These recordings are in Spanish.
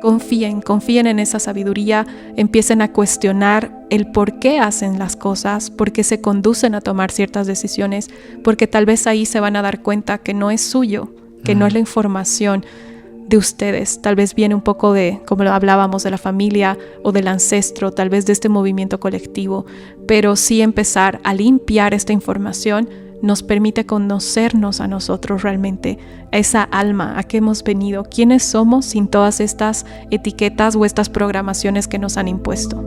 confíen en esa sabiduría, empiecen a cuestionar el por qué hacen las cosas, por qué se conducen a tomar ciertas decisiones, porque tal vez ahí se van a dar cuenta que no es suyo, que no es la información de ustedes. Tal vez viene un poco de, como lo hablábamos, de la familia o del ancestro, tal vez de este movimiento colectivo, pero sí empezar a limpiar esta información nos permite conocernos a nosotros realmente, a esa alma, a qué hemos venido, quiénes somos sin todas estas etiquetas o estas programaciones que nos han impuesto.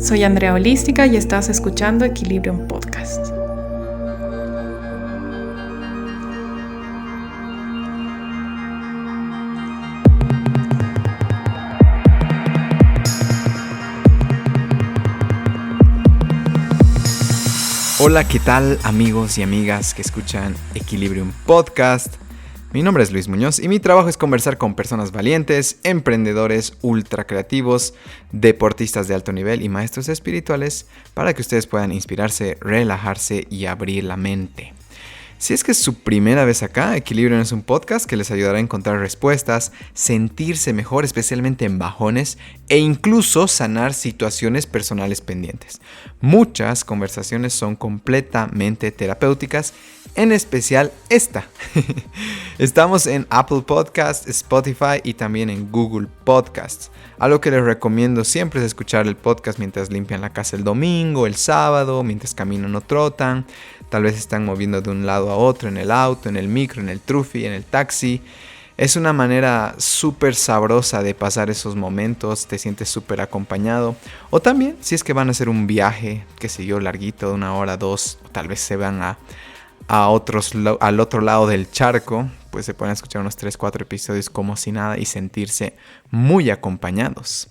Soy Andrea Holística y estás escuchando Equilibrium Podcast. Hola, ¿qué tal amigos y amigas que escuchan Equilibrium Podcast? Mi nombre es Luis Muñoz y mi trabajo es conversar con personas valientes, emprendedores, ultra creativos, deportistas de alto nivel y maestros espirituales para que ustedes puedan inspirarse, relajarse y abrir la mente. Si es que es su primera vez acá, Equilibrium es un podcast que les ayudará a encontrar respuestas, sentirse mejor, especialmente en bajones, e incluso sanar situaciones personales pendientes. Muchas conversaciones son completamente terapéuticas, en especial esta. Estamos en Apple Podcasts, Spotify y también en Google Podcasts. Algo que les recomiendo siempre es escuchar el podcast mientras limpian la casa el domingo, el sábado, mientras caminan o trotan. Tal vez están moviendo de un lado a otro en el auto, en el micro, en el trufi, en el taxi. Es una manera súper sabrosa de pasar esos momentos, te sientes súper acompañado. O también, si es que van a hacer un viaje, qué sé yo, larguito, de 1 hora, 2, o tal vez se van al otro lado del charco, pues se pueden escuchar unos 3-4 episodios como si nada y sentirse muy acompañados.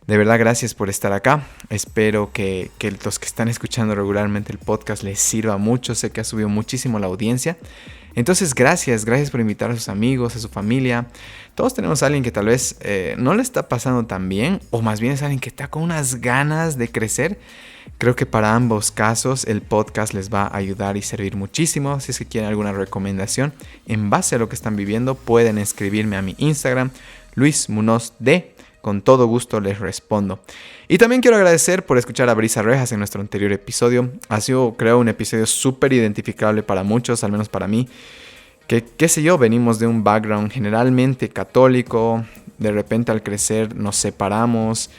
De verdad, gracias por estar acá. Espero que los que están escuchando regularmente el podcast les sirva mucho. Sé que ha subido muchísimo la audiencia. Entonces, gracias por invitar a sus amigos, a su familia. Todos tenemos a alguien que tal vez no le está pasando tan bien, o más bien es alguien que está con unas ganas de crecer. Creo que para ambos casos el podcast les va a ayudar y servir muchísimo. Si es que quieren alguna recomendación en base a lo que están viviendo, pueden escribirme a mi Instagram, LuisMunozD. Con todo gusto les respondo. Y también quiero agradecer por escuchar a Brisa Rejas en nuestro anterior episodio. Ha sido, creo, un episodio súper identificable para muchos, al menos para mí. Que, qué sé yo, venimos de un background generalmente católico. De repente al crecer nos separamos.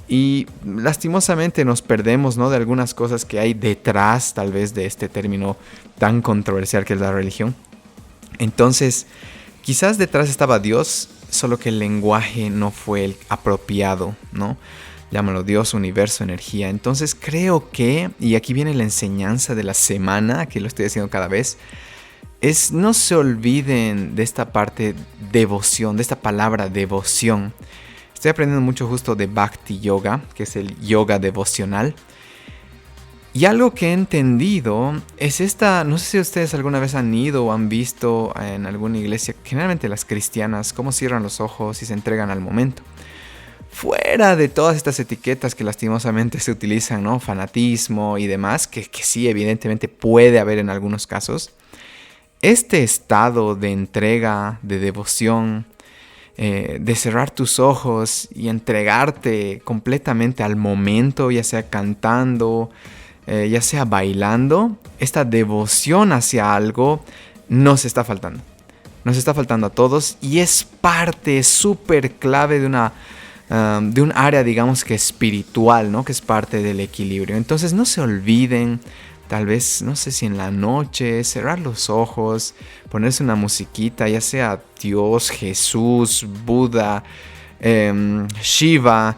Y lastimosamente nos perdemos, ¿no?, de algunas cosas que hay detrás, tal vez, de este término tan controversial que es la religión. Entonces, quizás detrás estaba Dios, solo que el lenguaje no fue el apropiado, ¿no? Llámalo Dios, universo, energía. Entonces creo que, y aquí viene la enseñanza de la semana, que lo estoy haciendo cada vez, es no se olviden de esta parte devoción, de esta palabra devoción. Estoy aprendiendo mucho justo de Bhakti Yoga, que es el yoga devocional. Y algo que he entendido es esta, no sé si ustedes alguna vez han ido o han visto en alguna iglesia, generalmente las cristianas, cómo cierran los ojos y se entregan al momento. Fuera de todas estas etiquetas que lastimosamente se utilizan, ¿no?, fanatismo y demás, que sí, evidentemente puede haber en algunos casos, este estado de entrega, de devoción, de cerrar tus ojos y entregarte completamente al momento, ya sea cantando, ya sea bailando, esta devoción hacia algo nos está faltando. Nos está faltando a todos y es parte súper clave de un área, digamos, que espiritual, ¿no?, que es parte del equilibrio. Entonces no se olviden, tal vez, no sé si en la noche, cerrar los ojos, ponerse una musiquita, ya sea Dios, Jesús, Buda, Shiva.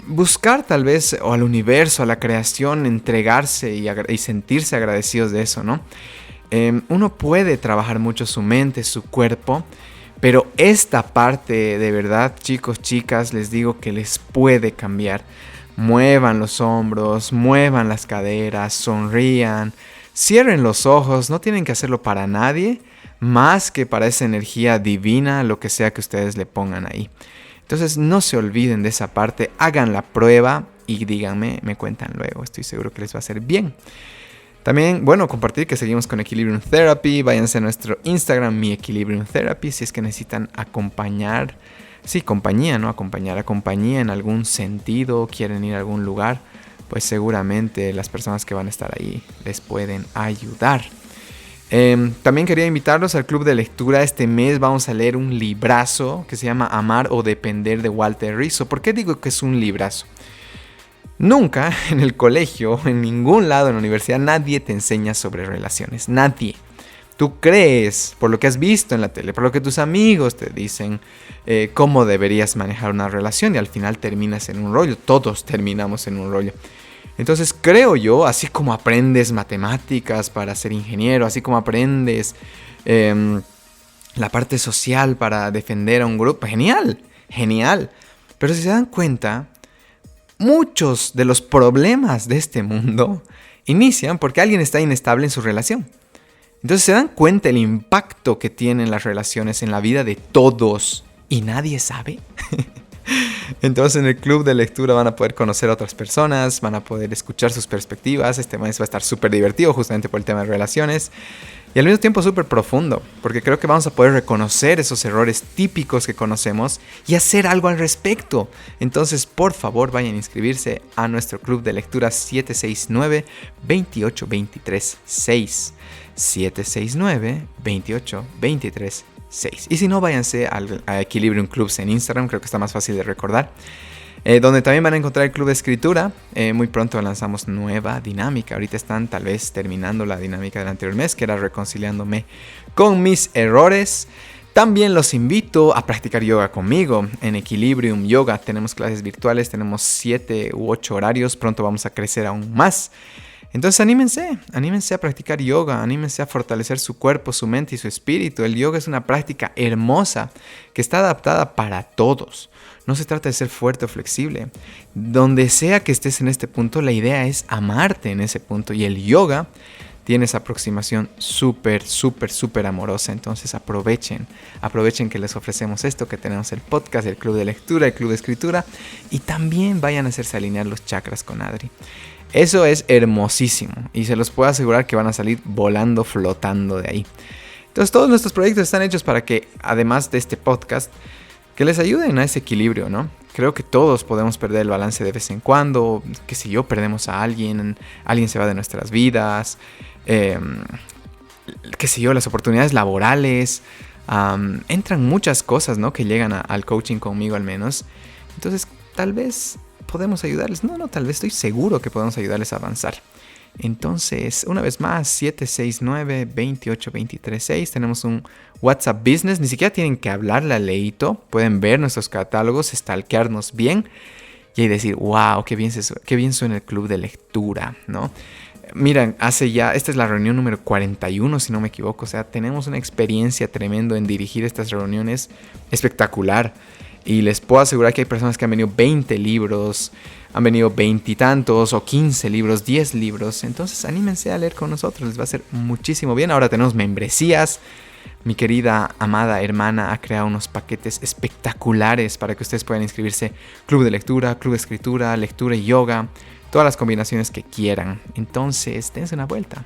Buscar tal vez o al universo, a la creación, entregarse y sentirse agradecidos de eso, ¿no? Uno puede trabajar mucho su mente, su cuerpo, pero esta parte de verdad, chicos, chicas, les digo que les puede cambiar. Muevan los hombros, muevan las caderas, sonrían, cierren los ojos, no tienen que hacerlo para nadie, más que para esa energía divina, lo que sea que ustedes le pongan ahí. Entonces no se olviden de esa parte, hagan la prueba y díganme, me cuentan luego, estoy seguro que les va a hacer bien. También, bueno, compartir que seguimos con Equilibrium Therapy. Váyanse a nuestro Instagram, mi Equilibrium Therapy, si es que necesitan acompañar. Sí, compañía, ¿no? Acompañar a compañía en algún sentido, quieren ir a algún lugar, pues seguramente las personas que van a estar ahí les pueden ayudar. También quería invitarlos al club de lectura. Este mes vamos a leer un librazo que se llama Amar o Depender de Walter Rizzo. ¿Por qué digo que es un librazo? Nunca en el colegio, en ningún lado en la universidad, nadie te enseña sobre relaciones. Nadie. Tú crees, por lo que has visto en la tele, por lo que tus amigos te dicen, cómo deberías manejar una relación y al final terminas en un rollo. Todos terminamos en un rollo. Entonces creo yo, así como aprendes matemáticas para ser ingeniero, así como aprendes la parte social para defender a un grupo, genial, genial. Pero si se dan cuenta, muchos de los problemas de este mundo inician porque alguien está inestable en su relación. Entonces se dan cuenta el impacto que tienen las relaciones en la vida de todos y nadie sabe. Entonces en el club de lectura van a poder conocer a otras personas, van a poder escuchar sus perspectivas. Este mes va a estar súper divertido justamente por el tema de relaciones y al mismo tiempo súper profundo, porque creo que vamos a poder reconocer esos errores típicos que conocemos y hacer algo al respecto. Entonces por favor vayan a inscribirse a nuestro club de lectura 769-2823-6. 769-2823-6. Y si no, váyanse a Equilibrium Clubs en Instagram, creo que está más fácil de recordar. Donde también van a encontrar el club de escritura. Muy pronto lanzamos nueva dinámica. Ahorita están tal vez terminando la dinámica del anterior mes, que era reconciliándome con mis errores. También los invito a practicar yoga conmigo. En Equilibrium Yoga tenemos clases virtuales, tenemos 7 u 8 horarios. Pronto vamos a crecer aún más. Entonces anímense a practicar yoga, anímense a fortalecer su cuerpo, su mente y su espíritu. El yoga es una práctica hermosa que está adaptada para todos. No se trata de ser fuerte o flexible. Donde sea que estés en este punto, la idea es amarte en ese punto. Y el yoga tiene esa aproximación súper amorosa. Entonces aprovechen que les ofrecemos esto, que tenemos el podcast, el club de lectura, el club de escritura. Y también vayan a hacerse alinear los chakras con Adri. Eso es hermosísimo y se los puedo asegurar que van a salir volando, flotando de ahí. Entonces todos nuestros proyectos están hechos para que, además de este podcast, que les ayuden a ese equilibrio, ¿no? Creo que todos podemos perder el balance de vez en cuando, qué sé yo, perdemos a alguien se va de nuestras vidas, qué sé yo, las oportunidades laborales, entran muchas cosas, ¿no? Que llegan al coaching conmigo al menos. Entonces tal vez podemos ayudarles. Tal vez estoy seguro que podemos ayudarles a avanzar. Entonces, una vez más, 769-2823-6. Tenemos un WhatsApp Business. Ni siquiera tienen que hablarle a Leito. Pueden ver nuestros catálogos, stalkearnos bien y ahí decir, wow, qué bien suena el club de lectura, ¿no? Miren, esta es la reunión número 41, si no me equivoco. O sea, tenemos una experiencia tremenda en dirigir estas reuniones espectacular. Y les puedo asegurar que hay personas que han venido 20 libros, han venido 20 y tantos o 15 libros, 10 libros. Entonces anímense a leer con nosotros, les va a hacer muchísimo bien. Ahora tenemos membresías. Mi querida, amada hermana ha creado unos paquetes espectaculares para que ustedes puedan inscribirse. Club de lectura, club de escritura, lectura y yoga. Todas las combinaciones que quieran. Entonces, dense una vuelta.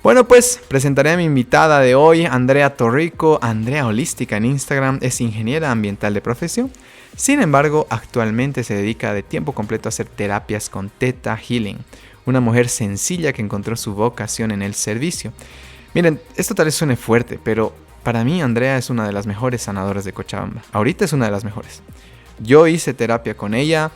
Bueno, pues presentaré a mi invitada de hoy, Andrea Torrico. Andrea Holística en Instagram, es ingeniera ambiental de profesión. Sin embargo, actualmente se dedica de tiempo completo a hacer terapias con Theta Healing. Una mujer sencilla que encontró su vocación en el servicio. Miren, esto tal vez suene fuerte, pero para mí Andrea es una de las mejores sanadoras de Cochabamba. Ahorita es una de las mejores. Yo hice terapia con ella,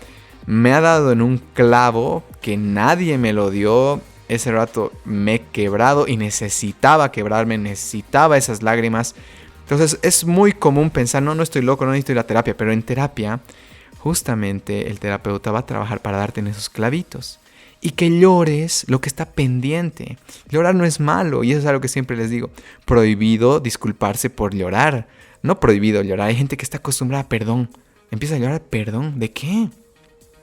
me ha dado en un clavo que nadie me lo dio. Ese rato me he quebrado y necesitaba quebrarme, necesitaba esas lágrimas. Entonces es muy común pensar, no estoy loco, no necesito ir a terapia. Pero en terapia, justamente el terapeuta va a trabajar para darte en esos clavitos. Y que llores lo que está pendiente. Llorar no es malo y eso es algo que siempre les digo. Prohibido disculparse por llorar. No prohibido llorar. Hay gente que está acostumbrada a perdón. Empieza a llorar, ¿perdón? ¿De qué?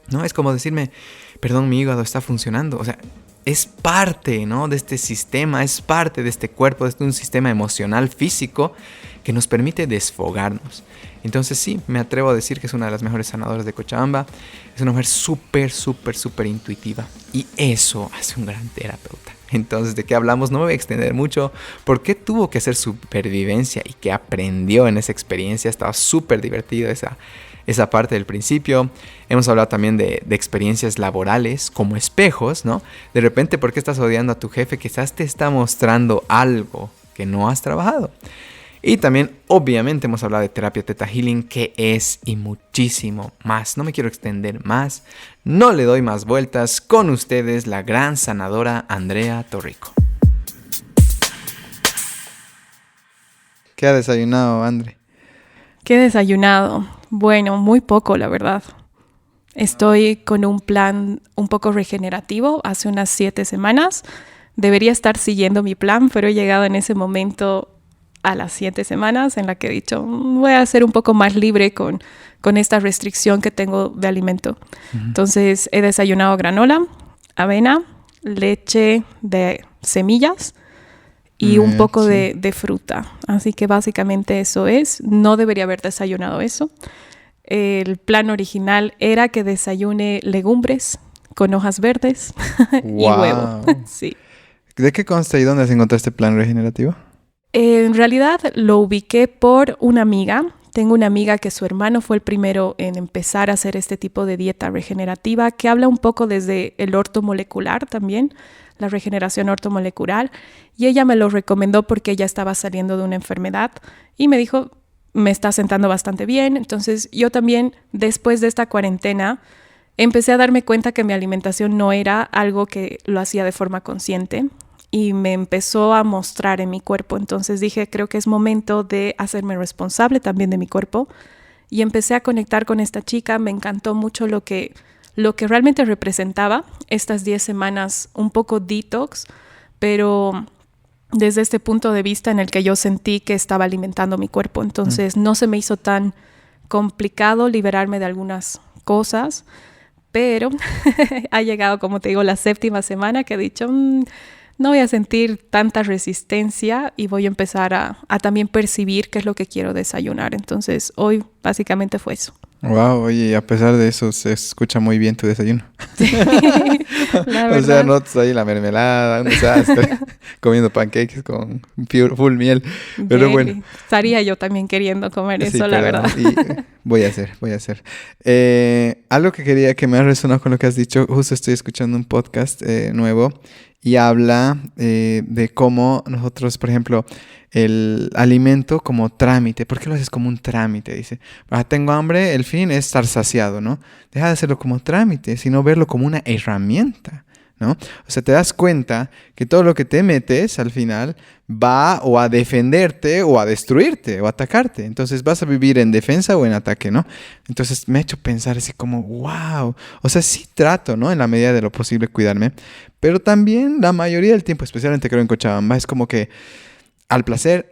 No, es como decirme, perdón, mi hígado está funcionando. O sea, es parte, ¿no?, de este sistema, es parte de este cuerpo, de un sistema emocional, físico, que nos permite desfogarnos. Entonces sí, me atrevo a decir que es una de las mejores sanadoras de Cochabamba. Es una mujer súper intuitiva. Y eso hace un gran terapeuta. Entonces, ¿de qué hablamos? No me voy a extender mucho. ¿Por qué tuvo que hacer supervivencia y qué aprendió en esa experiencia? Estaba súper divertido esa parte del principio. Hemos hablado también de experiencias laborales como espejos, ¿no? De repente, ¿por qué estás odiando a tu jefe? Quizás te está mostrando algo que no has trabajado. Y también, obviamente, hemos hablado de terapia Theta Healing, que es y muchísimo más. No me quiero extender más, no le doy más vueltas. Con ustedes, la gran sanadora Andrea Torrico. ¿Qué ha desayunado, Andre? ¿Qué he desayunado? Bueno, muy poco, la verdad. Estoy con un plan un poco regenerativo hace unas 7 semanas. Debería estar siguiendo mi plan, pero he llegado en ese momento a las 7 semanas en la que he dicho, voy a ser un poco más libre con esta restricción que tengo de alimento. Entonces he desayunado granola, avena, leche de semillas y un poco de fruta. Así que básicamente eso es. No debería haber desayunado eso. El plan original era que desayune legumbres con hojas verdes y huevo. Sí. ¿De qué consta y dónde has encontrado este plan regenerativo? En realidad lo ubiqué por una amiga. Tengo una amiga que su hermano fue el primero en empezar a hacer este tipo de dieta regenerativa, que habla un poco desde el ortomolecular también, la regeneración ortomolecular. Y ella me lo recomendó porque ella estaba saliendo de una enfermedad y me dijo, me está sentando bastante bien. Entonces yo también, después de esta cuarentena, empecé a darme cuenta que mi alimentación no era algo que lo hacía de forma consciente. Y me empezó a mostrar en mi cuerpo. Entonces dije, creo que es momento de hacerme responsable también de mi cuerpo. Y empecé a conectar con esta chica. Me encantó mucho lo que realmente representaba estas 10 semanas, un poco detox, pero desde este punto de vista en el que yo sentí que estaba alimentando mi cuerpo. Entonces no se me hizo tan complicado liberarme de algunas cosas, pero ha llegado, como te digo, la 7ª semana que he dicho, no voy a sentir tanta resistencia y voy a empezar a también percibir qué es lo que quiero desayunar. Entonces, hoy básicamente fue eso. Wow, oye, a pesar de eso, se escucha muy bien tu desayuno. Sí, la verdad. O sea, notas ahí la mermelada, un desastre, comiendo pancakes con full miel. Pero bueno. Estaría yo también queriendo comer eso, la verdad. Voy a hacer. Algo que quería que me ha resonado con lo que has dicho, justo estoy escuchando un podcast nuevo y habla de cómo nosotros, por ejemplo, el alimento como trámite. ¿Por qué lo haces como un trámite? Dice, tengo hambre, el fin es estar saciado, ¿no? Deja de hacerlo como trámite, sino verlo como una herramienta, ¿no? O sea, te das cuenta que todo lo que te metes al final va o a defenderte o a destruirte o a atacarte. Entonces vas a vivir en defensa o en ataque, ¿no? Entonces me ha hecho pensar así como, wow. O sea, sí trato, ¿no? En la medida de lo posible cuidarme, pero también la mayoría del tiempo, especialmente creo en Cochabamba, es como que al placer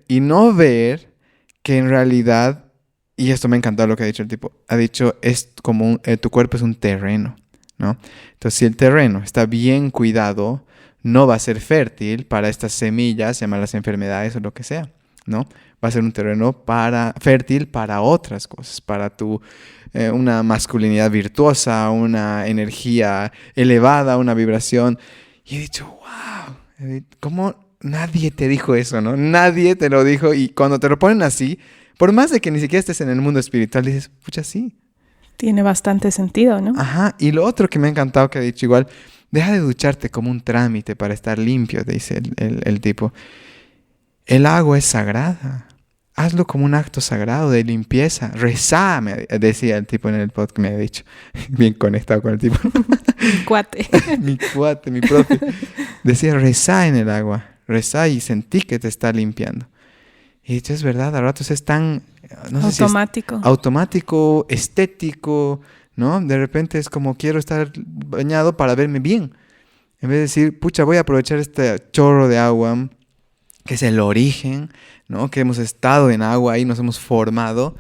y no ver que en realidad, y esto me ha encantado lo que ha dicho el tipo, ha dicho, es como tu cuerpo es un terreno, ¿no? Entonces, si el terreno está bien cuidado, no va a ser fértil para estas semillas, llamarlas enfermedades o lo que sea, ¿no? Va a ser un terreno fértil para otras cosas, para una masculinidad virtuosa, una energía elevada, una vibración. Y he dicho, wow, ¿cómo nadie te dijo eso, no? Nadie te lo dijo. Y cuando te lo ponen así, por más de que ni siquiera estés en el mundo espiritual, dices, pucha, sí. Tiene bastante sentido, ¿no? Ajá. Y lo otro que me ha encantado que ha dicho igual, deja de ducharte como un trámite para estar limpio, te dice el tipo. El agua es sagrada. Hazlo como un acto sagrado de limpieza. Rezá, me decía el tipo en el podcast que me había dicho. Bien conectado con el tipo. Mi cuate. Mi cuate, mi profe. Decía, rezá en el agua. Rezá y sentí que te está limpiando. Y dicho, es verdad, a ratos es tan... No sé automático. Si es automático, estético, ¿no? De repente es como quiero estar bañado para verme bien. En vez de decir, pucha, voy a aprovechar este chorro de agua, que es el origen, ¿no? Que hemos estado en agua y nos hemos formado.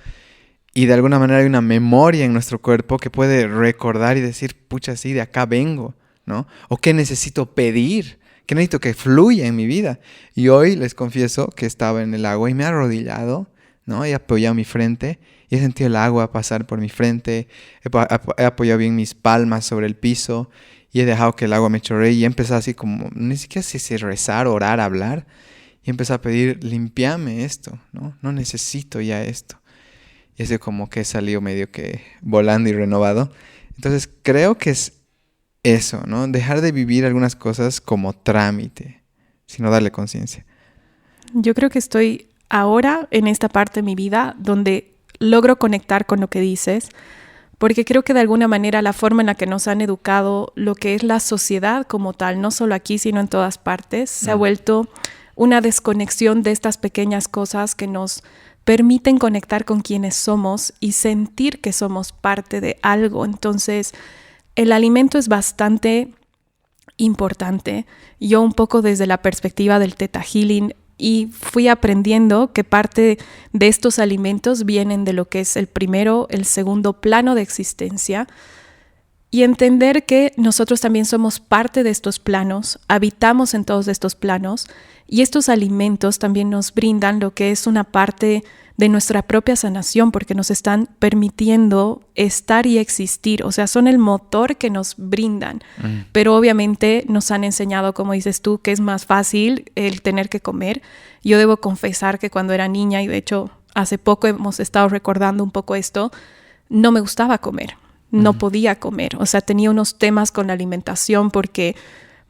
Y de alguna manera hay una memoria en nuestro cuerpo que puede recordar y decir, pucha, sí, de acá vengo, ¿no? O qué necesito pedir, qué necesito que fluya en mi vida. Y hoy les confieso que estaba en el agua y me he arrodillado, ¿no? He apoyado mi frente y he sentido el agua pasar por mi frente. He apoyado bien mis palmas sobre el piso y he dejado que el agua me chorree y he empezado así como, ni siquiera sé si rezar, orar, hablar. Y he empezado a pedir, limpiame esto, ¿no? No necesito ya esto. Y así como que he salido medio que volando y renovado. Entonces creo que es eso, ¿no? Dejar de vivir algunas cosas como trámite, sino darle conciencia. Yo creo que estoy ahora en esta parte de mi vida donde logro conectar con lo que dices, porque creo que de alguna manera la forma en la que nos han educado, lo que es la sociedad como tal, no solo aquí, sino en todas partes, se ha vuelto una desconexión de estas pequeñas cosas que nos permiten conectar con quienes somos y sentir que somos parte de algo. Entonces, el alimento es bastante importante. Yo un poco desde la perspectiva del Theta Healing y fui aprendiendo que parte de estos alimentos vienen de lo que es el primero, el segundo plano de existencia y entender que nosotros también somos parte de estos planos, habitamos en todos estos planos y estos alimentos también nos brindan lo que es una parte de nuestra propia sanación porque nos están permitiendo estar y existir, o sea, son el motor que nos brindan, pero obviamente nos han enseñado, como dices tú, que es más fácil el tener que comer. Yo debo confesar que cuando era niña, y de hecho hace poco hemos estado recordando un poco esto, no me gustaba comer, no podía comer, o sea, tenía unos temas con la alimentación porque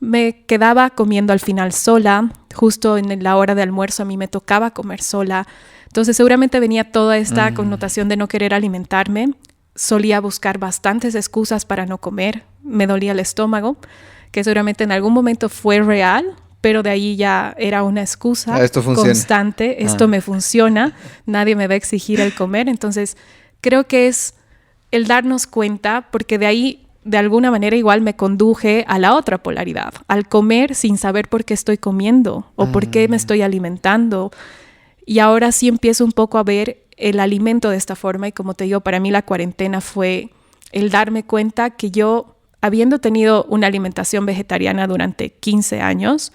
me quedaba comiendo al final sola, justo en la hora de almuerzo a mí me tocaba comer sola. Entonces seguramente venía toda esta connotación de no querer alimentarme. Solía buscar bastantes excusas para no comer. Me dolía el estómago, que seguramente en algún momento fue real, pero de ahí ya era una excusa esto constante. Esto me funciona, nadie me va a exigir el comer. Entonces creo que es el darnos cuenta, porque de ahí de alguna manera igual me conduje a la otra polaridad, al comer sin saber por qué estoy comiendo o por qué me estoy alimentando. Y ahora sí empiezo un poco a ver el alimento de esta forma y como te digo, para mí la cuarentena fue el darme cuenta que yo, habiendo tenido una alimentación vegetariana durante 15 años,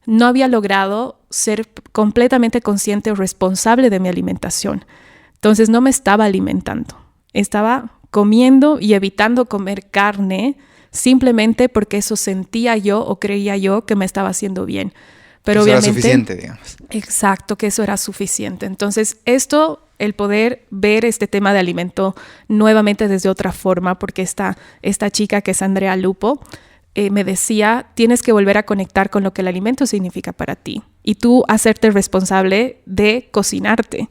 no había logrado ser completamente consciente o responsable de mi alimentación. Entonces no me estaba alimentando, estaba comiendo y evitando comer carne simplemente porque eso sentía yo o creía yo que me estaba haciendo bien. Pero eso obviamente, era suficiente, digamos. Exacto, que eso era suficiente. Entonces, el poder ver este tema de alimento nuevamente desde otra forma, porque esta chica que es Andrea Lupo me decía, tienes que volver a conectar con lo que el alimento significa para ti y tú hacerte responsable de cocinarte.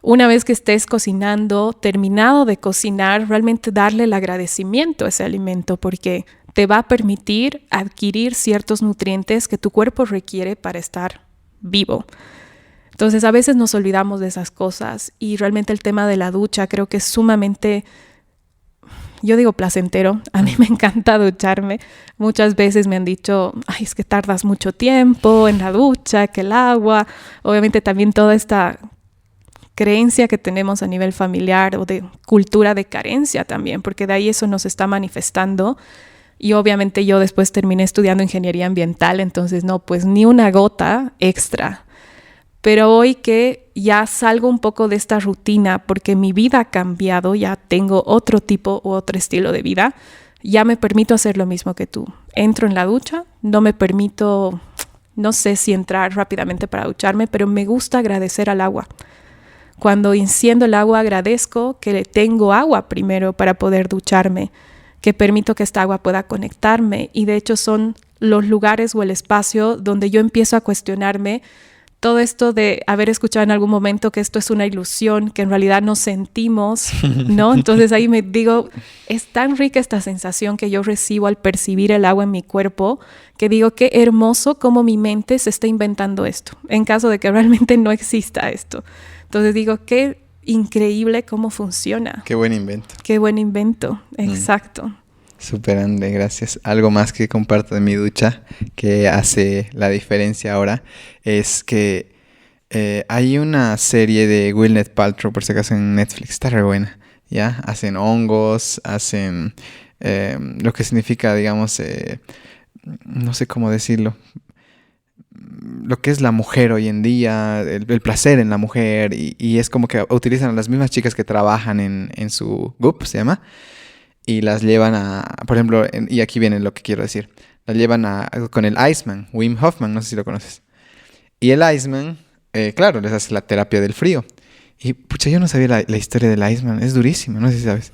Una vez que estés cocinando, terminado de cocinar, realmente darle el agradecimiento a ese alimento porque te va a permitir adquirir ciertos nutrientes que tu cuerpo requiere para estar vivo. Entonces, a veces nos olvidamos de esas cosas y realmente el tema de la ducha creo que es sumamente, yo digo placentero. A mí me encanta ducharme. Muchas veces me han dicho, ay, es que tardas mucho tiempo en la ducha, que el agua. Obviamente también toda esta creencia que tenemos a nivel familiar o de cultura de carencia también, porque de ahí eso nos está manifestando. Y obviamente yo después terminé estudiando ingeniería ambiental, entonces no, pues ni una gota extra. Pero hoy que ya salgo un poco de esta rutina porque mi vida ha cambiado, ya tengo otro tipo u otro estilo de vida, ya me permito hacer lo mismo que tú. Entro en la ducha, no me permito, no sé si entrar rápidamente para ducharme, pero me gusta agradecer al agua. Cuando enciendo el agua agradezco que tengo agua primero para poder ducharme, que permito que esta agua pueda conectarme y de hecho son los lugares o el espacio donde yo empiezo a cuestionarme todo esto de haber escuchado en algún momento que esto es una ilusión, que en realidad no sentimos, ¿no? Entonces ahí me digo, es tan rica esta sensación que yo recibo al percibir el agua en mi cuerpo, que digo, qué hermoso cómo mi mente se está inventando esto, en caso de que realmente no exista esto. Entonces digo, qué increíble cómo funciona. Qué buen invento. Qué buen invento, exacto. Súper, André, gracias. Algo más que comparto de mi ducha que hace la diferencia ahora es que hay una serie de Gwyneth Paltrow, por si acaso en Netflix, está re buena, ¿ya? Hacen hongos, hacen lo que significa, digamos, no sé cómo decirlo, lo que es la mujer hoy en día, el placer en la mujer, y es como que utilizan a las mismas chicas que trabajan en su GUP, se llama, y las llevan por ejemplo, y aquí viene lo que quiero decir, las llevan con el Iceman, Wim Hoffman, no sé si lo conoces. Y el Iceman, claro, les hace la terapia del frío. Y pucha, yo no sabía la historia del Iceman, es durísima, no sé si sabes.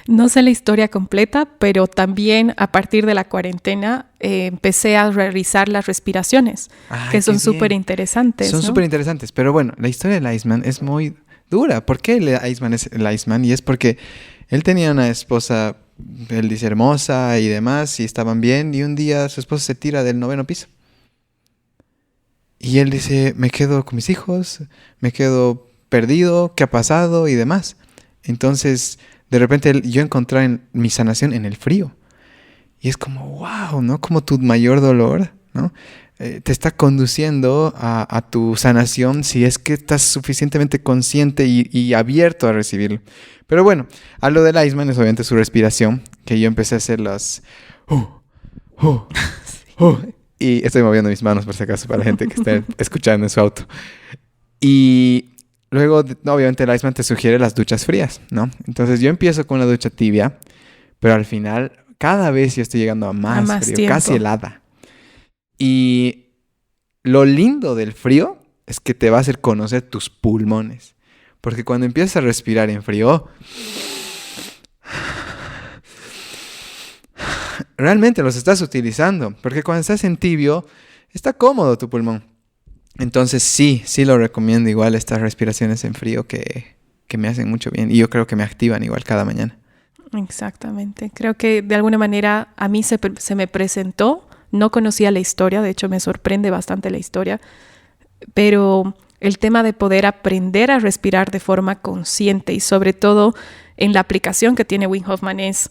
No sé la historia completa, pero también a partir de la cuarentena empecé a realizar las respiraciones, que son súper interesantes. Son súper interesantes, pero bueno, la historia del Iceman es muy dura. ¿Por qué el Iceman es el Iceman? Y es porque él tenía una esposa, él dice hermosa y demás, y estaban bien, y un día su esposa se tira del 9º piso. Y él dice, me quedo con mis hijos, me quedo perdido, ¿qué ha pasado? Y demás. Entonces, de repente yo encontré mi sanación en el frío. Y es como, wow, ¿no? Como tu mayor dolor, ¿no? Te está conduciendo a tu sanación si es que estás suficientemente consciente y abierto a recibirlo. Pero bueno, a lo del Iceman es obviamente su respiración, que yo empecé a hacer las... Y estoy moviendo mis manos por si acaso para la gente que esté escuchando en su auto. Y luego, obviamente, el Iceman te sugiere las duchas frías, ¿no? Entonces yo empiezo con la ducha tibia, pero al final, cada vez yo estoy llegando a más frío, tiempo. casi helada. Y lo lindo del frío es que te va a hacer conocer tus pulmones. Porque cuando empiezas a respirar en frío, realmente los estás utilizando. Porque cuando estás en tibio, está cómodo tu pulmón. Entonces sí lo recomiendo igual estas respiraciones en frío que me hacen mucho bien. Y yo creo que me activan igual cada mañana. Exactamente. Creo que de alguna manera a mí se me presentó. No conocía la historia, de hecho me sorprende bastante la historia. Pero el tema de poder aprender a respirar de forma consciente y sobre todo en la aplicación que tiene Wim Hoffman es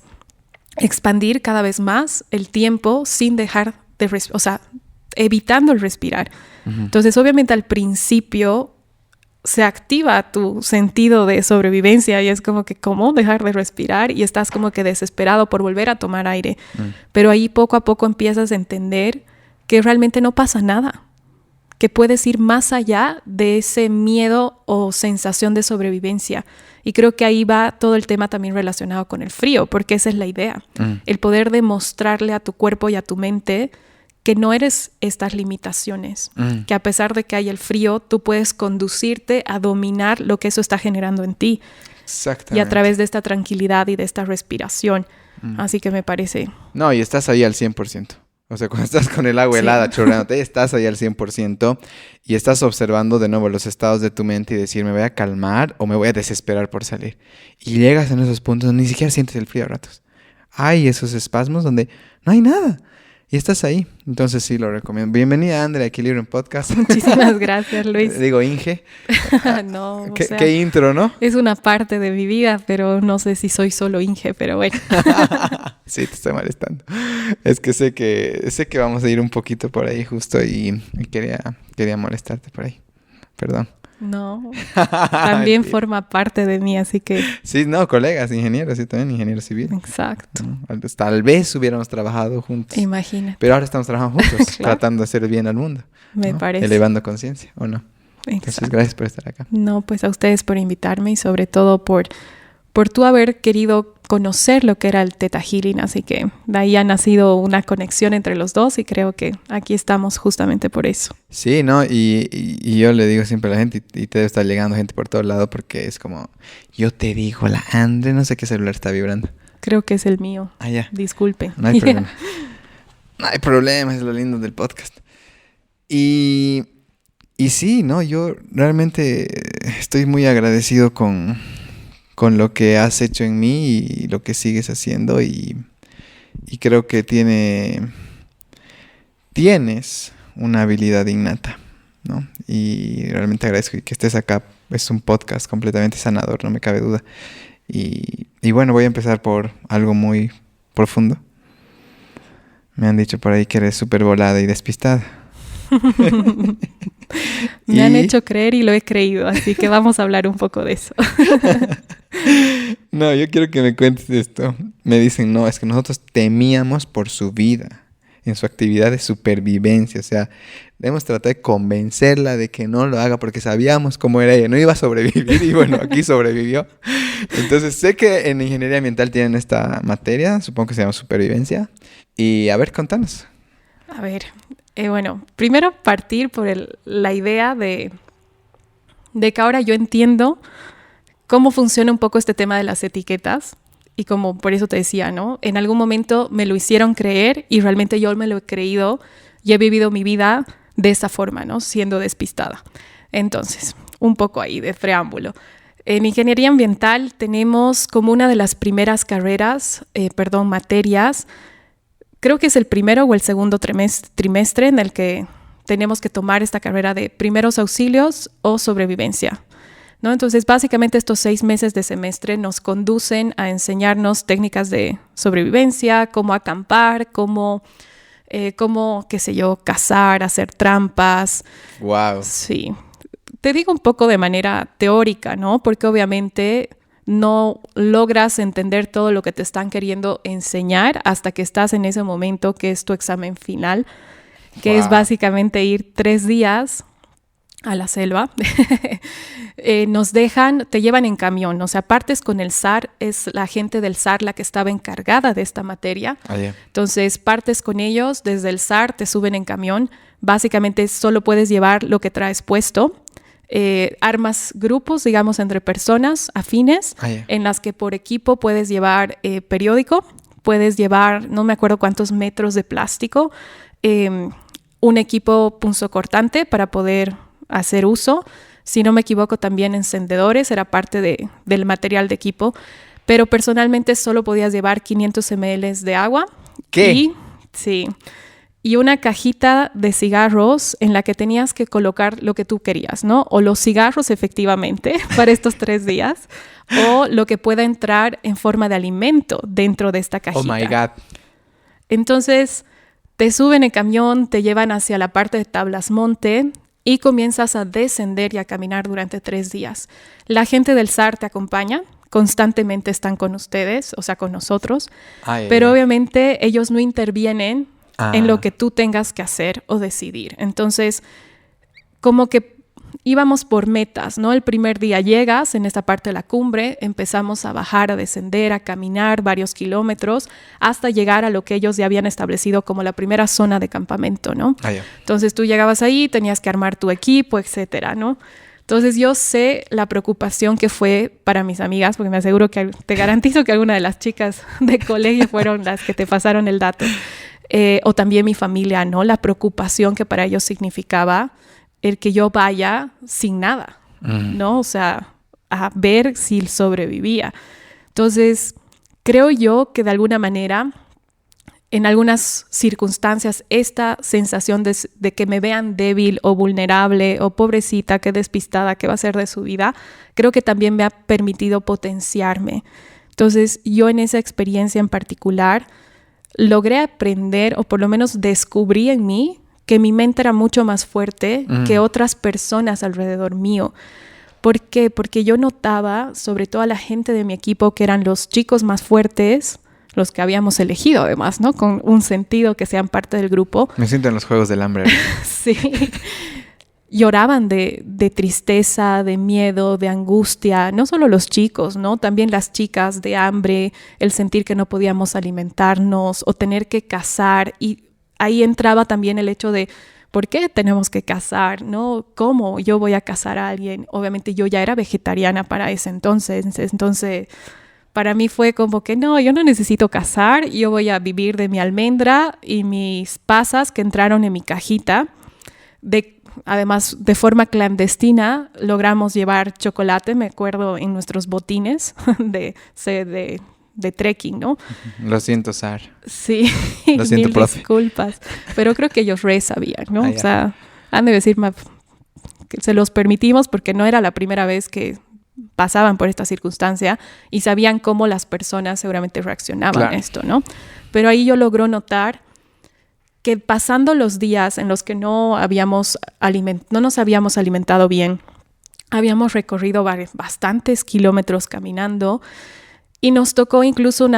expandir cada vez más el tiempo sin dejar de respirar, o sea, evitando el respirar. Uh-huh. Entonces, obviamente al principio se activa tu sentido de sobrevivencia y es como que, ¿cómo dejar de respirar? Y estás como que desesperado por volver a tomar aire. Pero ahí poco a poco empiezas a entender que realmente no pasa nada, que puedes ir más allá de ese miedo o sensación de sobrevivencia. Y creo que ahí va todo el tema también relacionado con el frío, porque esa es la idea. El poder demostrarle a tu cuerpo y a tu mente que no eres estas limitaciones, que a pesar de que hay el frío, tú puedes conducirte a dominar lo que eso está generando en ti. Exactamente. Y a través de esta tranquilidad y de esta respiración. Así que me parece... No, y estás ahí al 100%. O sea, cuando estás con el agua helada chorreándote, estás ahí al 100% y estás observando de nuevo los estados de tu mente y decir, ¿me voy a calmar o me voy a desesperar por salir? Y llegas en esos puntos donde ni siquiera sientes el frío a ratos. Hay esos espasmos donde no hay nada. Y estás ahí. Entonces sí, lo recomiendo. Bienvenida, Andrea, a Equilibrium Podcast. Muchísimas gracias, Luis. Digo, Inge. No, o ¿Qué, sea, qué intro, ¿no? es una parte de mi vida, pero no sé si soy solo Inge, pero bueno. Sí, te estoy molestando. Es que sé que vamos a ir un poquito por ahí justo y quería molestarte por ahí. Perdón. No, también forma parte de mí, así que... Sí, no, colegas, ingenieros, yo también ingeniero civil. Exacto. Tal vez hubiéramos trabajado juntos. Imagínate. Pero ahora estamos trabajando juntos, Claro. tratando de hacer el bien al mundo. Me ¿no? parece. Elevando conciencia, ¿o no? Entonces, Exacto. gracias por estar acá. No, pues a ustedes por invitarme y sobre todo por tú haber querido conocer lo que era el Theta Healing. Así que de ahí ha nacido una conexión entre los dos y creo que aquí estamos justamente por eso. Sí, ¿no? Y yo le digo siempre a la gente, y te debe estar llegando gente por todo lado porque es como, yo te digo, la Andre, no sé qué celular está vibrando. Creo que es el mío. Ah, ya. Disculpen. No hay problema. No hay problema, es lo lindo del podcast. Y sí, ¿no? Yo realmente estoy muy agradecido con lo que has hecho en mí y lo que sigues haciendo y creo que tienes una habilidad innata, ¿no? Y realmente agradezco que estés acá. Es un podcast completamente sanador, no me cabe duda. Y bueno, voy a empezar por algo muy profundo. Me han dicho por ahí que eres súper volada y despistada. Me han hecho creer y lo he creído, así que vamos a hablar un poco de eso. No, yo quiero que me cuentes esto. me dicen, no, es que nosotros temíamos por su vida en su actividad de supervivencia. O sea, debemos tratar de convencerla de que no lo haga porque sabíamos cómo era ella. No iba a sobrevivir y bueno, aquí sobrevivió. Entonces, sé que en ingeniería ambiental tienen esta materia, supongo que se llama supervivencia. Y a ver, contanos. A ver, bueno, primero partir por la idea de que ahora yo entiendo cómo funciona un poco este tema de las etiquetas. Y como por eso te decía, ¿no? En algún momento me lo hicieron creer y realmente yo me lo he creído y he vivido mi vida de esa forma, ¿no? Siendo despistada. Entonces, un poco ahí de preámbulo. En ingeniería ambiental tenemos como una de las primeras materias, creo que es el primero o el segundo trimestre en el que tenemos que tomar esta carrera de primeros auxilios o sobrevivencia, ¿no? Entonces, básicamente estos 6 meses de semestre nos conducen a enseñarnos técnicas de sobrevivencia, cómo acampar, cómo qué sé yo, cazar, hacer trampas. Wow. Sí. Te digo un poco de manera teórica, ¿no? Porque obviamente no logras entender todo lo que te están queriendo enseñar hasta que estás en ese momento que es tu examen final, que es básicamente ir 3 días a la selva. Te llevan en camión, o sea, partes con el SAR, es la gente del SAR la que estaba encargada de esta materia. Entonces, partes con ellos, desde el SAR te suben en camión, básicamente solo puedes llevar lo que traes puesto, armas grupos, digamos, entre personas afines, en las que por equipo puedes llevar periódico, puedes llevar, no me acuerdo cuántos metros de plástico, un equipo punzocortante para poder hacer uso. Si no me equivoco, también encendedores, era parte del material de equipo. Pero personalmente solo podías llevar 500 ml de agua. ¿Qué? Y una cajita de cigarros en la que tenías que colocar lo que tú querías, ¿no? O los cigarros efectivamente para estos 3 días, o lo que pueda entrar en forma de alimento dentro de esta cajita. Oh my God. Entonces, te suben en camión, te llevan hacia la parte de Tablas Monte y comienzas a descender y a caminar durante 3 días. La gente del SAR te acompaña, constantemente están con ustedes, o sea, con nosotros, pero obviamente ellos no intervienen en lo que tú tengas que hacer o decidir. Entonces, como que íbamos por metas, ¿no? El primer día llegas en esta parte de la cumbre, empezamos a bajar, a descender, a caminar varios kilómetros hasta llegar a lo que ellos ya habían establecido como la primera zona de campamento, ¿no? Entonces tú llegabas ahí, tenías que armar tu equipo, etcétera, ¿no? Entonces yo sé la preocupación que fue para mis amigas, porque me aseguro que te garantizo que alguna de las chicas de colegio fueron las que te pasaron el dato. O también mi familia, ¿no? La preocupación que para ellos significaba el que yo vaya sin nada, ¿no? O sea, a ver si sobrevivía. Entonces, creo yo que de alguna manera, en algunas circunstancias, esta sensación de que me vean débil o vulnerable o pobrecita, que despistada, que va a ser de su vida, creo que también me ha permitido potenciarme. Entonces, yo en esa experiencia en particular logré aprender, o por lo menos descubrí en mí, que mi mente era mucho más fuerte que otras personas alrededor mío. ¿Por qué? Porque yo notaba, sobre todo a la gente de mi equipo, que eran los chicos más fuertes, los que habíamos elegido además, ¿no? Con un sentido que sean parte del grupo. Me siento en los Juegos del Hambre. Sí. Lloraban de tristeza, de miedo, de angustia. No solo los chicos, ¿no? También las chicas, de hambre, el sentir que no podíamos alimentarnos o tener que cazar. Y ahí entraba también el hecho de ¿por qué tenemos que cazar? ¿No? ¿Cómo yo voy a cazar a alguien? Obviamente yo ya era vegetariana para ese entonces. Entonces, para mí fue como que no, yo no necesito cazar. Yo voy a vivir de mi almendra y mis pasas que entraron en mi cajita. Además, de forma clandestina, logramos llevar chocolate, me acuerdo, en nuestros botines de trekking, ¿no? Lo siento, Sar. Sí, lo siento, profe. Disculpas, pero creo que ellos sabían, ¿no? O sea, han de decirme que se los permitimos porque no era la primera vez que pasaban por esta circunstancia y sabían cómo las personas seguramente reaccionaban a esto, ¿no? Pero ahí yo logro notar que pasando los días en los que no nos habíamos alimentado bien, habíamos recorrido bastantes kilómetros caminando y nos tocó incluso